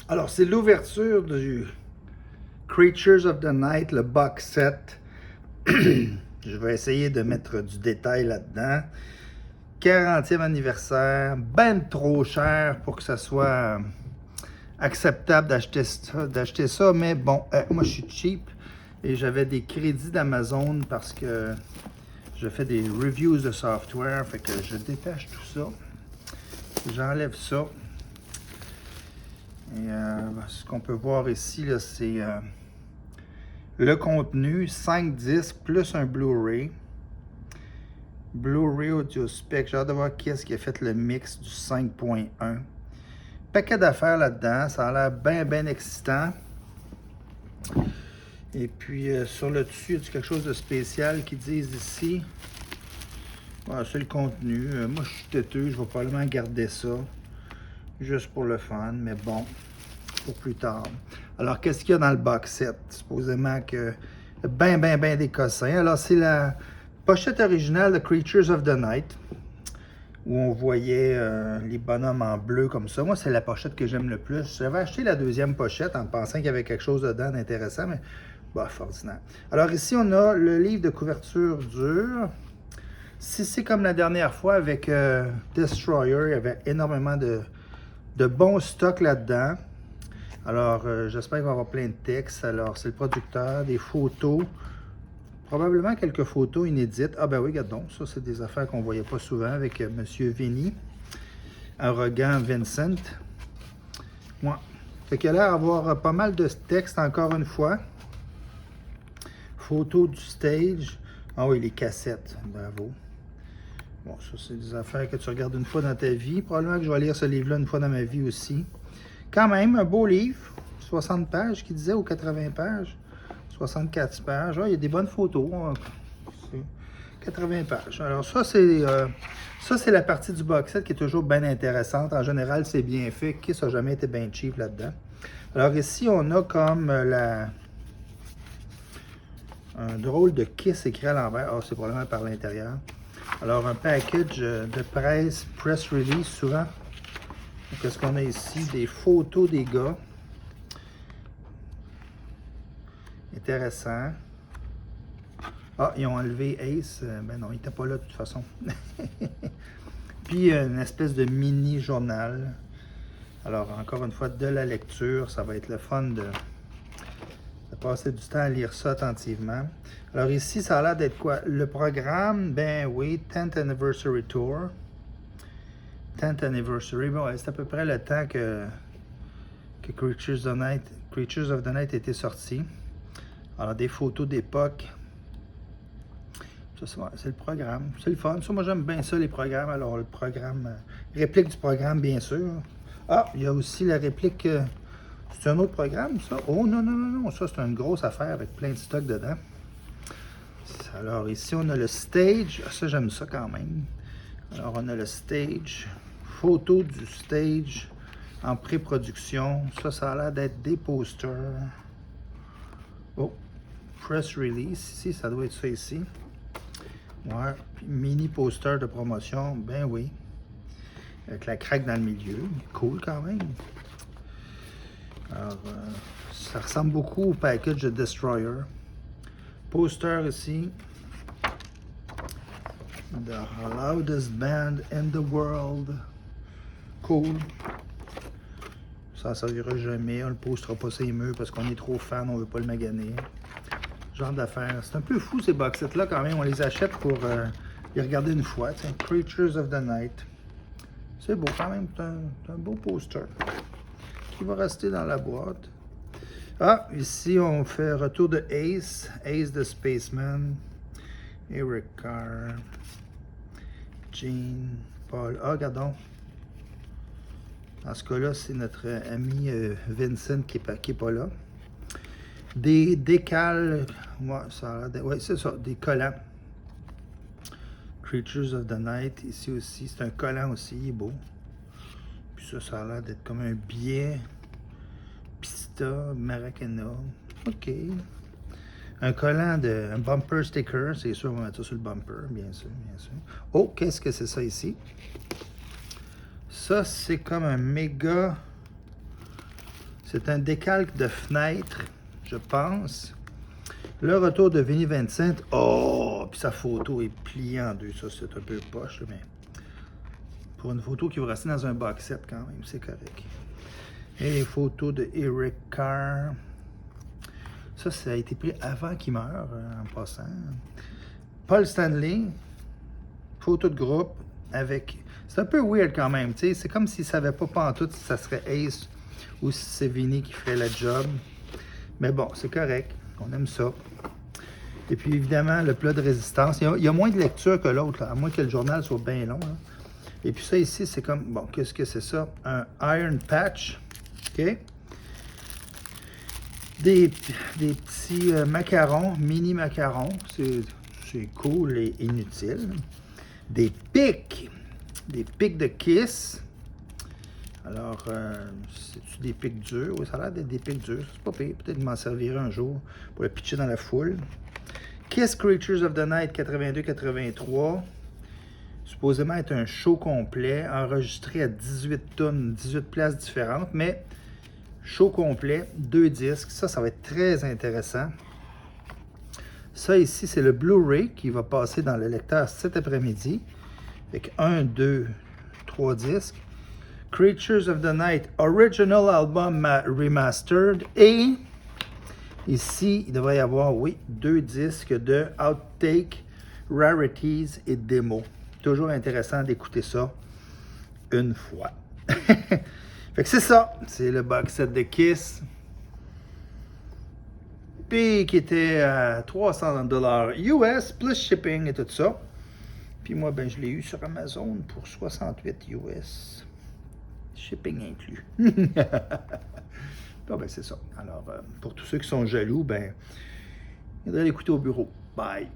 Alors, c'est l'ouverture du Creatures of the Night, le box set. Je vais essayer de mettre du détail là-dedans. 40e anniversaire, ben trop cher pour que ça soit acceptable d'acheter ça, mais bon, moi je suis cheap et j'avais des crédits d'Amazon parce que je fais des reviews de software, fait que je détache tout ça, j'enlève ça. Et ce qu'on peut voir ici, c'est le contenu, 5 disques plus un Blu-ray. Blu-ray Audio Spec, j'ai hâte de voir qui est-ce qui a fait le mix du 5.1. Paquet d'affaires là-dedans, ça a l'air bien excitant. Et puis sur le dessus, il y a quelque chose de spécial qu'ils disent ici. Voilà, c'est le contenu. Moi, je suis têteux, je vais probablement garder ça. Juste pour le fun, mais bon, pour plus tard. Alors, qu'est-ce qu'il y a dans le box set? Supposément que ben des cossins. Alors, c'est la pochette originale de Creatures of the Night, où on voyait les bonhommes en bleu comme ça. Moi, c'est la pochette que j'aime le plus. J'avais acheté la deuxième pochette en pensant qu'il y avait quelque chose dedans d'intéressant, mais bof, ordinaire. Alors ici, on a le livre de couverture dure. Si c'est comme la dernière fois avec Destroyer, il y avait énormément de bons stocks là-dedans. Alors, j'espère qu'il va y avoir plein de textes. Alors, c'est le producteur, des photos. Probablement quelques photos inédites. Ah ben oui, regarde donc, ça c'est des affaires qu'on ne voyait pas souvent avec M. Vinny. Arrogant Vincent. Ouais. Fait qu'il a l'air d'avoir pas mal de textes encore une fois. Photos du stage. Ah oui, les cassettes. Bravo. Bon, ça c'est des affaires que tu regardes une fois dans ta vie. Probablement que je vais lire ce livre-là une fois dans ma vie aussi. Quand même, un beau livre. 60 pages, qui disait, ou 80 pages. 64 pages. Ah, il y a des bonnes photos. 80 pages. Alors ça, c'est la partie du box set qui est toujours bien intéressante. En général, c'est bien fait. Kiss n'a jamais été bien cheap là-dedans. Alors ici, on a comme un drôle de Kiss écrit à l'envers. Ah, c'est probablement par l'intérieur. Alors, un package de press release, souvent. Qu'est-ce qu'on a ici? Des photos des gars. Intéressant. Ah, ils ont enlevé Ace. Ben non, il n'était pas là de toute façon. Puis une espèce de mini journal. Alors, encore une fois, de la lecture. Ça va être le fun de passer du temps à lire ça attentivement. Alors ici, ça a l'air d'être quoi? Le programme, ben oui, 10th Anniversary Tour. 10th Anniversary, bon, c'est à peu près le temps que Creatures of the Night était sorti. Alors, des photos d'époque. Ça, c'est le programme. C'est le fun. Ça, moi, j'aime bien ça, les programmes. Alors, le programme, réplique du programme, bien sûr. Ah, il y a aussi la réplique. C'est un autre programme, ça? Oh, non. Ça, c'est une grosse affaire avec plein de stock dedans. Alors, ici, on a le stage. Ah, ça, j'aime ça quand même. Alors, on a le stage. Photo du stage en pré-production. Ça a l'air d'être des posters. Oh, press release. Ici, ça doit être ça ici. Ouais, mini poster de promotion, ben oui. Avec la craque dans le milieu, cool quand même. Alors, ça ressemble beaucoup au package de Destroyer. Poster ici. The loudest band in the world. Cool. Ça ne servira jamais, on ne le postera pas ses murs parce qu'on est trop fan, on ne veut pas le maganer. Genre d'affaires. C'est un peu fou ces box sets-là quand même. On les achète pour les regarder une fois. Tiens, Creatures of the Night. C'est beau quand même. C'est un beau poster qui va rester dans la boîte. Ah, ici on fait retour de Ace. Ace the Spaceman. Eric Carr. Gene. Paul. Ah, regardons. Dans ce cas-là, c'est notre ami Vincent qui est pas là. Des décals, ouais, c'est ça, des collants. Creatures of the Night, ici aussi, c'est un collant aussi, il est beau. Puis ça a l'air d'être comme un billet. Pista, Maracana, ok. Un collant un bumper sticker, c'est sûr, on va mettre ça sur le bumper, bien sûr. Oh, qu'est-ce que c'est ça ici? Ça, c'est comme un méga C'est un décalque de fenêtre, je pense. Le retour de Vinnie Vincent. Oh, puis sa photo est pliée en deux. Ça, c'est un peu poche, mais pour une photo qui va rester dans un box set quand même, c'est correct. Et les photos de Eric Carr. Ça a été pris avant qu'il meure, en passant. Paul Stanley. Photo de groupe avec... C'est un peu weird quand même, tu sais. C'est comme s'il ne savait pas pantoute si ça serait Ace ou si c'est Vinnie qui ferait le job. Mais bon, c'est correct. On aime ça. Et puis, évidemment, le plat de résistance. Il y a moins de lecture que l'autre, à moins que le journal soit bien long. Là. Et puis ça ici, c'est comme... Bon, qu'est-ce que c'est ça? Un Iron Patch. OK? Des petits macarons, mini macarons. C'est cool et inutile. Des pics de Kiss. Alors, c'est-tu des pics durs? Oui, ça a l'air d'être des pics durs. C'est pas pire. Peut-être m'en servirai un jour pour le pitcher dans la foule. Kiss Creatures of the Night 82-83. Supposément être un show complet, enregistré à 18 tonnes, 18 places différentes, mais show complet, 2 disques. Ça va être très intéressant. Ça ici, c'est le Blu-ray qui va passer dans le lecteur cet après-midi. Avec 1, 2, 3 disques. Creatures of the Night Original Album Remastered. Et ici, il devrait y avoir, oui, 2 disques de Outtake, Rarities et Démo. Toujours intéressant d'écouter ça une fois. Fait que c'est ça. C'est le box set de Kiss. Puis qui était à 300$ US, plus shipping et tout ça. Puis moi, ben, je l'ai eu sur Amazon pour 68 US. Shipping inclus. Bon, ben, c'est ça. Alors, pour tous ceux qui sont jaloux, ben, il faudrait l'écouter au bureau. Bye.